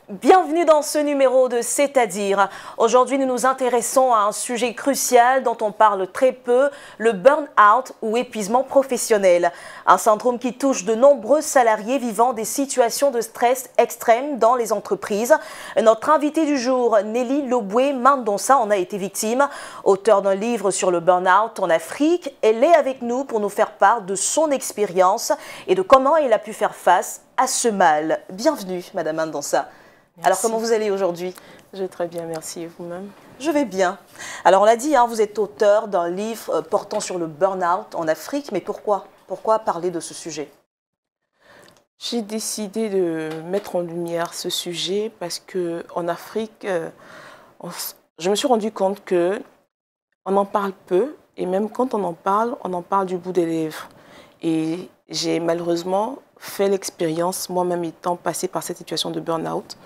Bienvenue dans ce numéro de C'est-à-dire. Aujourd'hui, nous nous intéressons à un sujet crucial dont on parle très peu, le burn-out ou épuisement professionnel. Un syndrome qui touche de nombreux salariés vivant des situations de stress extrêmes dans les entreprises. Notre invitée du jour, Nelly Loboué Mendonça, en a été victime. Auteure d'un livre sur le burn-out en Afrique, elle est avec nous pour nous faire part de son expérience et de comment elle a pu faire face à ce mal. Bienvenue, Madame Mendonça. Merci. Alors, comment vous allez aujourd'hui? Je vais très bien, merci. Et vous-même? Je vais bien. Alors, on l'a dit, vous êtes auteur d'un livre portant sur le burn-out en Afrique. Mais pourquoi? Pourquoi parler de ce sujet? J'ai décidé de mettre en lumière ce sujet parce qu'en Afrique, je me suis rendu compte qu'on en parle peu. Et même quand on en parle du bout des lèvres. Et j'ai malheureusement fait l'expérience, moi-même étant passée par cette situation de burn-out.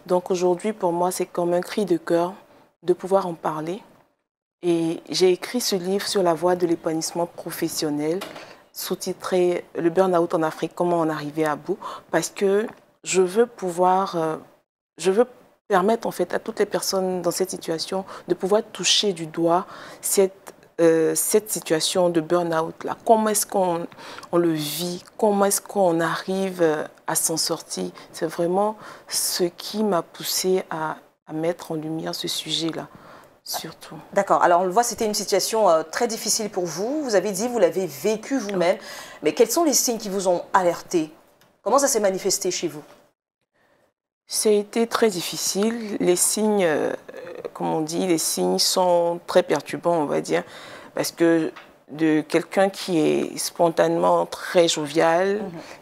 Donc aujourd'hui, pour moi, c'est comme un cri de cœur de pouvoir en parler. Et j'ai écrit ce livre sur la voie de l'épanouissement professionnel, sous-titré « Le burn-out en Afrique, comment en arriver à bout ?» parce que je veux permettre en fait à toutes les personnes dans cette situation de pouvoir toucher du doigt cette situation de burn-out-là. Comment est-ce qu'on le vit? Comment est-ce qu'on arrive à s'en sortir? C'est vraiment ce qui m'a poussée à mettre en lumière ce sujet-là, surtout. D'accord. Alors, on le voit, c'était une situation très difficile pour vous. Vous avez dit, vous l'avez vécu vous-même. Mais quels sont les signes qui vous ont alerté? Comment ça s'est manifesté chez vous? C'était très difficile. Les signes, comme on dit, les signes sont très perturbants, on va dire, parce que de quelqu'un qui est spontanément très jovial,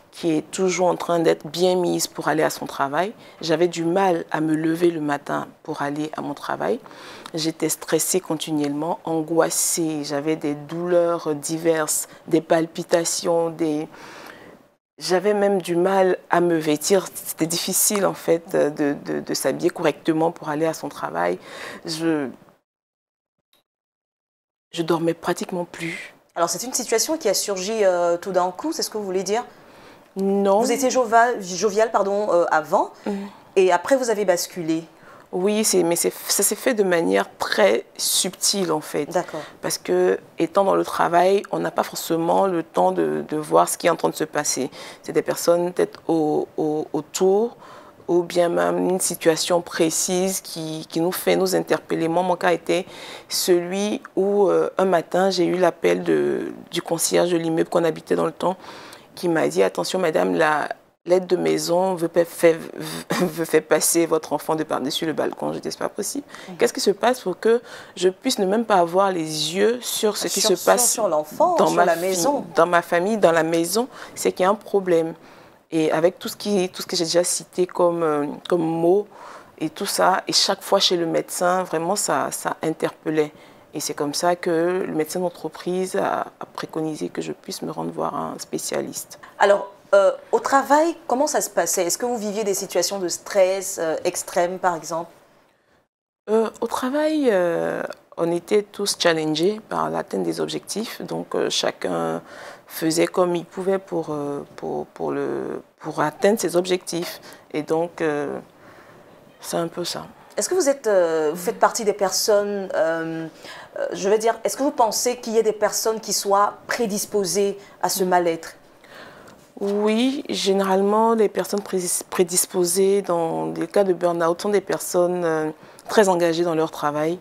qui est toujours en train d'être bien mise pour aller à son travail, j'avais du mal à me lever le matin pour aller à mon travail. J'étais stressée continuellement, angoissée, j'avais des douleurs diverses, des palpitations, J'avais même du mal à me vêtir. C'était difficile, en fait, de s'habiller correctement pour aller à son travail. Je dormais pratiquement plus. Alors, c'est une situation qui a surgi tout d'un coup, c'est ce que vous voulez dire? Non. Vous étiez jovial avant, et après, vous avez basculé. Oui, mais ça s'est fait de manière très subtile, en fait. D'accord. Parce que, étant dans le travail, on n'a pas forcément le temps de voir ce qui est en train de se passer. C'est des personnes peut-être autour, ou bien même une situation précise qui nous fait nous interpeller. Moi, mon cas était celui où, un matin, j'ai eu l'appel du concierge de l'immeuble qu'on habitait dans le temps, qui m'a dit « Attention, madame, l'aide de maison veut faire passer votre enfant de par-dessus le balcon. » Je dis, c'est pas possible. Qu'est-ce qui se passe pour que je puisse ne même pas avoir les yeux sur ce qui se passe sur l'enfant, dans la maison, dans ma famille, dans la maison, c'est qu'il y a un problème. Et avec tout ce que j'ai déjà cité comme mots et tout ça, et chaque fois chez le médecin, vraiment ça interpellait. Et c'est comme ça que le médecin d'entreprise a préconisé que je puisse me rendre voir un spécialiste. Alors, au travail, comment ça se passait? Est-ce que vous viviez des situations de stress extrêmes, par exemple? Au travail, on était tous challengés par l'atteinte des objectifs. Donc, chacun faisait comme il pouvait pour atteindre ses objectifs. Et donc, c'est un peu ça. Est-ce que vous faites partie des personnes, je veux dire, est-ce que vous pensez qu'il y ait des personnes qui soient prédisposées à ce mal-être? Oui, généralement, les personnes prédisposées dans les cas de burn-out sont des personnes très engagées dans leur travail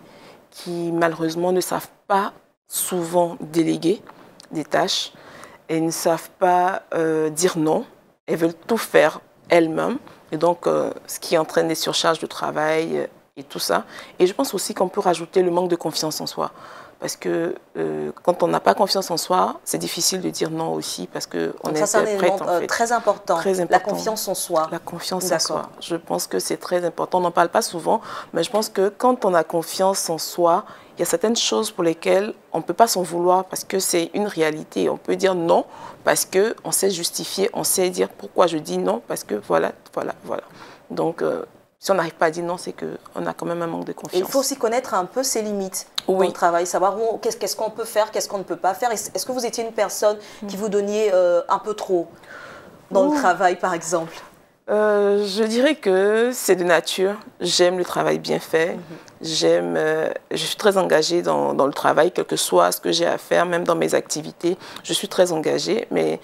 qui, malheureusement, ne savent pas souvent déléguer des tâches et ne savent pas dire non. Elles veulent tout faire elles-mêmes. Et donc, ce qui entraîne des surcharges de travail et tout ça. Et je pense aussi qu'on peut rajouter le manque de confiance en soi. Parce que quand on n'a pas confiance en soi, c'est difficile de dire non aussi parce qu'on est ça, c'est un élément très important, la confiance en soi. La confiance en soi. Je pense que c'est très important. On n'en parle pas souvent, mais je pense que quand on a confiance en soi, il y a certaines choses pour lesquelles on ne peut pas s'en vouloir parce que c'est une réalité. On peut dire non parce qu'on sait justifier, on sait dire pourquoi je dis non parce que voilà. Donc, si on n'arrive pas à dire non, c'est qu'on a quand même un manque de confiance. Et il faut aussi connaître un peu ses limites dans le travail, savoir qu'est-ce qu'on peut faire, qu'est-ce qu'on ne peut pas faire. Est-ce que vous étiez une personne qui vous donniez un peu trop dans le travail, par exemple? Je dirais que c'est de nature. J'aime le travail bien fait. Je suis très engagée dans le travail, quel que soit ce que j'ai à faire, même dans mes activités. Je suis très engagée, mais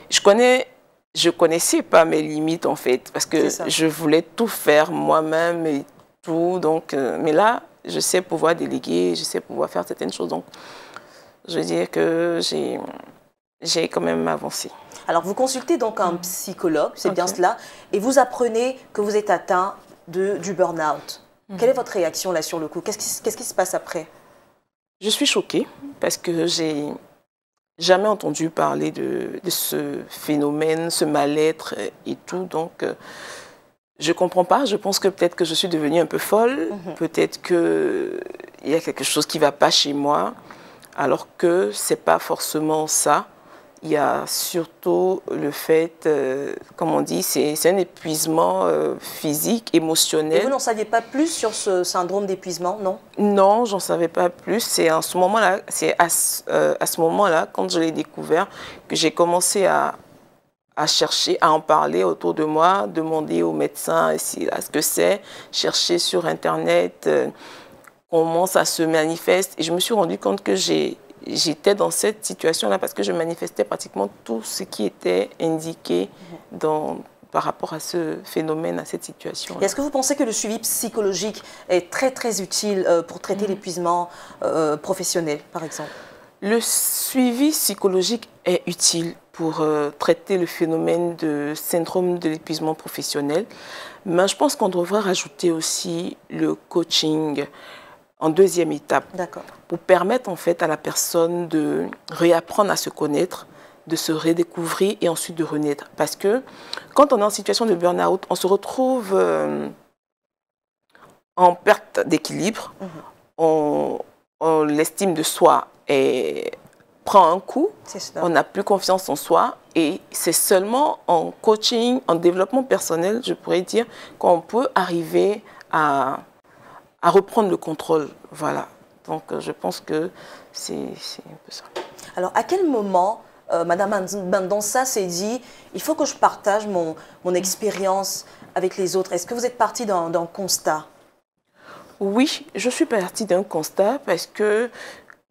je connaissais pas mes limites en fait, parce que je voulais tout faire moi-même et tout. Donc, mais là, je sais pouvoir déléguer, je sais pouvoir faire certaines choses. Donc, je veux dire que j'ai quand même avancé. Alors, vous consultez donc un psychologue, c'est bien cela, et vous apprenez que vous êtes atteint du burn-out. Quelle est votre réaction là sur le coup? Qu'est-ce qui se passe après? Je suis choquée parce que j'ai jamais entendu parler de ce phénomène, ce mal-être et tout. Donc, je ne comprends pas. Je pense que peut-être que je suis devenue un peu folle. Peut-être qu'il y a quelque chose qui ne va pas chez moi, alors que ce n'est pas forcément ça. Il y a surtout le fait, comme on dit, c'est un épuisement physique, émotionnel. Et vous n'en saviez pas plus sur ce syndrome d'épuisement, non? Non, j'en savais pas plus. C'est à ce moment-là, quand je l'ai découvert, que j'ai commencé à chercher, à en parler autour de moi, demander aux médecins ce que c'est, chercher sur Internet comment ça se manifeste. Et je me suis rendu compte que j'étais dans cette situation-là parce que je manifestais pratiquement tout ce qui était indiqué par rapport à ce phénomène, à cette situation. Est-ce que vous pensez que le suivi psychologique est très très utile pour traiter l'épuisement professionnel, par exemple? Le suivi psychologique est utile pour traiter le phénomène de syndrome de l'épuisement professionnel, mais je pense qu'on devrait rajouter aussi le coaching en deuxième étape, pour permettre en fait à la personne de réapprendre à se connaître, de se redécouvrir et ensuite de renaître. Parce que quand on est en situation de burn-out, on se retrouve en perte d'équilibre, l'estime de soi prend un coup, on n'a plus confiance en soi et c'est seulement en coaching, en développement personnel, je pourrais dire, qu'on peut arriver à reprendre le contrôle. Voilà. Donc, je pense que c'est un peu ça. Alors, à quel moment, Madame Mendonça s'est dit, il faut que je partage mon expérience avec les autres? Est-ce que vous êtes partie d'un constat? Oui, je suis partie d'un constat parce que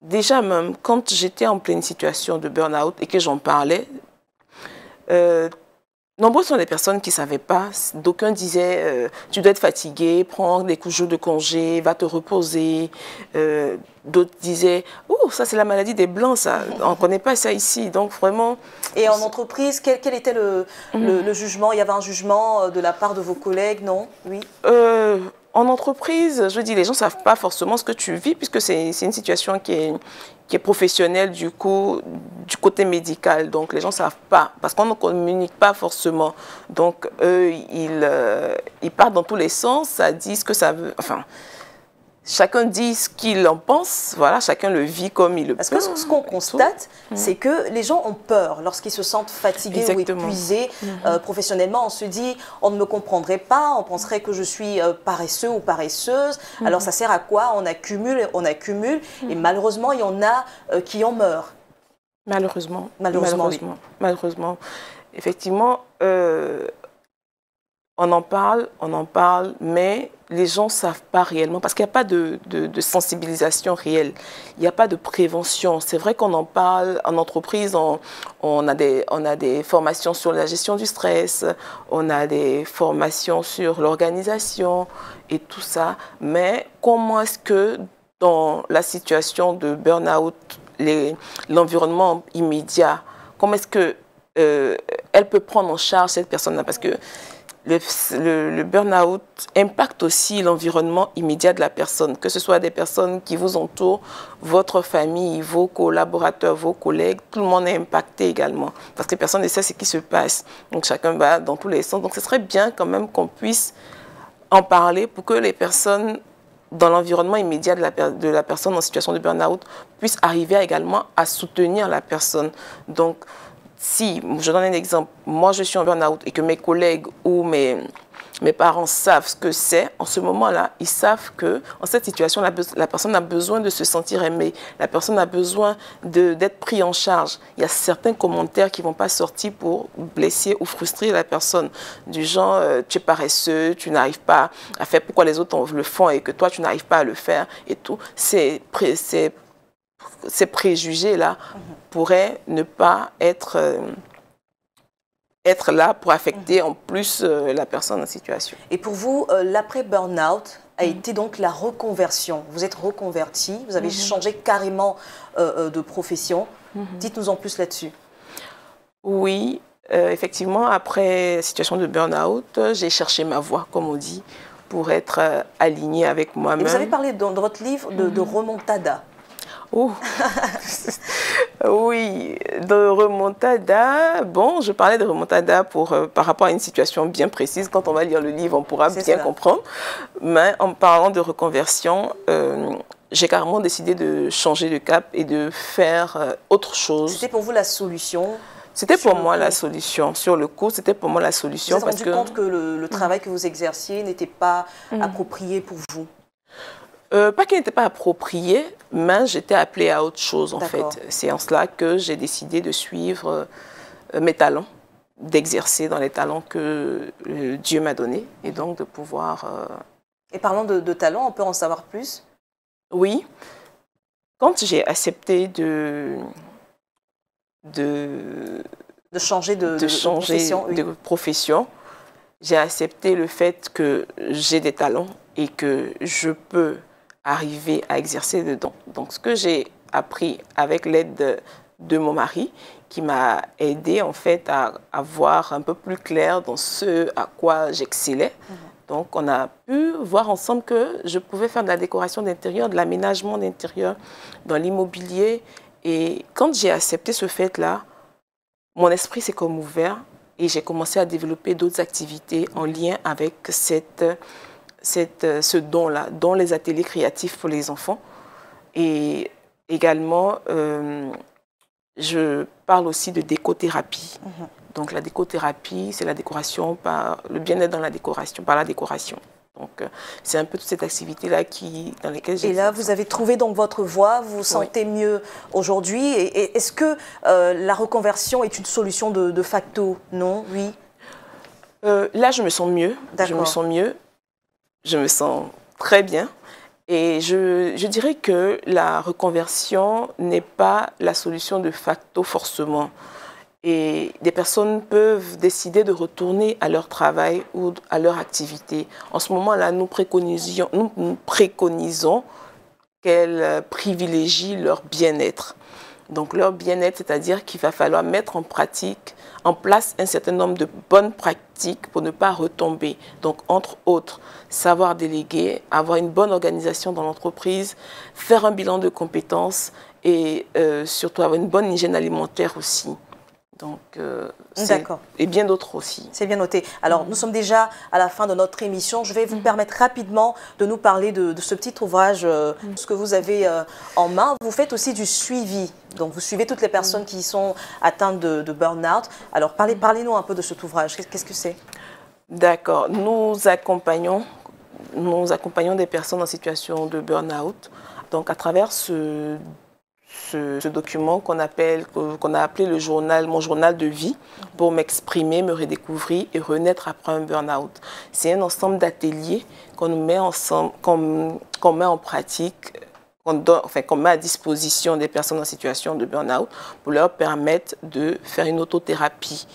déjà, même quand j'étais en pleine situation de burn-out et que j'en parlais, nombreuses sont les personnes qui ne savaient pas. D'aucuns disaient tu dois être fatigué, prends des jours de congé, va te reposer. D'autres disaient oh, ça c'est la maladie des Blancs, ça. On ne connaît pas ça ici. Donc vraiment. Et en entreprise, quel était le jugement? Il y avait un jugement de la part de vos collègues, non? Oui. En entreprise, je dis, les gens ne savent pas forcément ce que tu vis, puisque c'est une situation qui est professionnelle, du coup, du côté médical. Donc, les gens ne savent pas, parce qu'on ne communique pas forcément. Donc, eux, ils partent dans tous les sens, ça dit ce que ça veut. Enfin, chacun dit ce qu'il en pense, voilà, chacun le vit comme il le peut. Parce que ce qu'on constate, c'est que les gens ont peur lorsqu'ils se sentent fatigués ou épuisés professionnellement. On se dit, on ne me comprendrait pas, on penserait que je suis paresseux ou paresseuse. Alors ça sert à quoi? On accumule, et malheureusement, il y en a qui en meurent. Malheureusement. Malheureusement. Effectivement, on en parle, mais les gens ne savent pas réellement, parce qu'il n'y a pas de sensibilisation réelle, il n'y a pas de prévention. C'est vrai qu'on en parle en entreprise, on a des formations sur la gestion du stress, on a des formations sur l'organisation et tout ça, mais comment est-ce que dans la situation de burn-out, l'environnement immédiat, comment est-ce que elle peut prendre en charge cette personne-là? Parce que le burn-out impacte aussi l'environnement immédiat de la personne, que ce soit des personnes qui vous entourent, votre famille, vos collaborateurs, vos collègues, tout le monde est impacté également, parce que personne ne sait ce qui se passe. Donc chacun va dans tous les sens. Donc ce serait bien quand même qu'on puisse en parler pour que les personnes dans l'environnement immédiat de la personne en situation de burn-out puissent arriver également à soutenir la personne. Donc, si, je donne un exemple, moi je suis en burn-out et que mes collègues ou mes mes parents savent ce que c'est, en ce moment-là, ils savent que en cette situation, la personne a besoin de se sentir aimée, la personne a besoin d'être prise en charge. Il y a certains commentaires qui ne vont pas sortir pour blesser ou frustrer la personne, du genre tu es paresseux, tu n'arrives pas à faire pourquoi les autres le font et que toi tu n'arrives pas à le faire et tout. Ces préjugés-là pourraient ne pas être là pour affecter en plus la personne en situation. Et pour vous, l'après burn-out a été donc la reconversion. Vous êtes reconverti, vous avez changé carrément de profession. Dites-nous en plus là-dessus. Oui, effectivement, après la situation de burn-out, j'ai cherché ma voie, comme on dit, pour être alignée avec moi-même. Vous avez parlé dans votre livre de remontada. Oh. Oui, de remontada. Bon, je parlais de remontada par rapport à une situation bien précise. Quand on va lire le livre, on pourra bien comprendre. Mais en parlant de reconversion, j'ai carrément décidé de changer de cap et de faire autre chose. C'était pour vous la solution? C'était pour moi la solution. Sur le coup, c'était pour moi la solution. Vous vous êtes rendu compte que le travail que vous exerciez n'était pas approprié pour vous? Pas qu'il n'était pas approprié, mais j'étais appelée à autre chose en fait. C'est en cela que j'ai décidé de suivre mes talents, d'exercer dans les talents que Dieu m'a donnés et donc de pouvoir... Et parlant de talents, on peut en savoir plus? Oui. Quand j'ai accepté de changer de profession, j'ai accepté le fait que j'ai des talents et que je peux arriver à exercer dedans. Donc, ce que j'ai appris avec l'aide de mon mari, qui m'a aidé en fait à voir un peu plus clair dans ce à quoi j'excellais. Donc, on a pu voir ensemble que je pouvais faire de la décoration d'intérieur, de l'aménagement d'intérieur, dans l'immobilier. Et quand j'ai accepté ce fait-là, mon esprit s'est comme ouvert et j'ai commencé à développer d'autres activités en lien avec ce don-là, dont les ateliers créatifs pour les enfants. Et également, je parle aussi de décothérapie. Donc la décothérapie, c'est la décoration, le bien-être dans la décoration, par la décoration. Donc c'est un peu toute cette activité-là dans laquelle j'ai... Et là, vous avez trouvé donc votre voie, vous vous sentez mieux aujourd'hui. Et est-ce que la reconversion est une solution de facto? Non? Oui? Là, je me sens mieux. Je me sens mieux. Je me sens très bien. Et je dirais que la reconversion n'est pas la solution de facto forcément. Et des personnes peuvent décider de retourner à leur travail ou à leur activité. En ce moment-là, nous préconisons qu'elles privilégient leur bien-être. Donc leur bien-être, c'est-à-dire qu'il va falloir mettre en place un certain nombre de bonnes pratiques pour ne pas retomber. Donc entre autres, savoir déléguer, avoir une bonne organisation dans l'entreprise, faire un bilan de compétences et surtout avoir une bonne hygiène alimentaire aussi. Donc, et bien d'autres aussi. C'est bien noté. Alors, nous sommes déjà à la fin de notre émission. Je vais vous permettre rapidement de nous parler de ce petit ouvrage, ce que vous avez en main. Vous faites aussi du suivi. Donc, vous suivez toutes les personnes qui sont atteintes de burn-out. Alors, parlez-nous un peu de cet ouvrage. Qu'est-ce que c'est? D'accord. Nous accompagnons des personnes en situation de burn-out. Donc, à travers ce document qu'on a appelé mon journal de vie pour m'exprimer, me redécouvrir et renaître après un burn-out. C'est un ensemble d'ateliers qu'on met ensemble, qu'on met en pratique, qu'on met à disposition des personnes en situation de burn-out pour leur permettre de faire une autothérapie.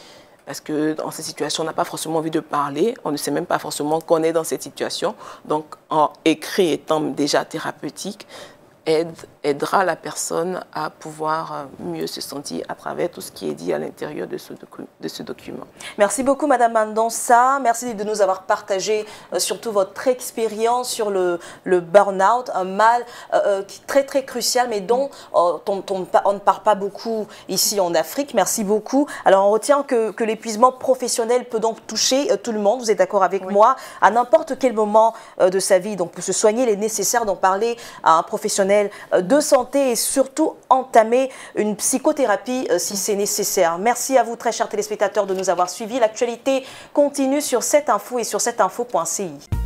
Parce que dans cette situation, on n'a pas forcément envie de parler, on ne sait même pas forcément qu'on est dans cette situation. Donc, écrit étant déjà thérapeutique, aidera la personne à pouvoir mieux se sentir à travers tout ce qui est dit à l'intérieur de ce document. Merci beaucoup Madame Mandonsa, merci de nous avoir partagé surtout votre expérience sur le burn-out, un mal très très crucial mais dont on ne parle pas beaucoup ici en Afrique. Merci beaucoup. Alors on retient que l'épuisement professionnel peut donc toucher tout le monde, vous êtes d'accord avec moi, à n'importe quel moment de sa vie. Donc pour se soigner, il est nécessaire d'en parler à un professionnel professionnel de santé et surtout entamer une psychothérapie si c'est nécessaire. Merci à vous, très chers téléspectateurs, de nous avoir suivis. L'actualité continue sur cette info et sur cetteinfo.ci.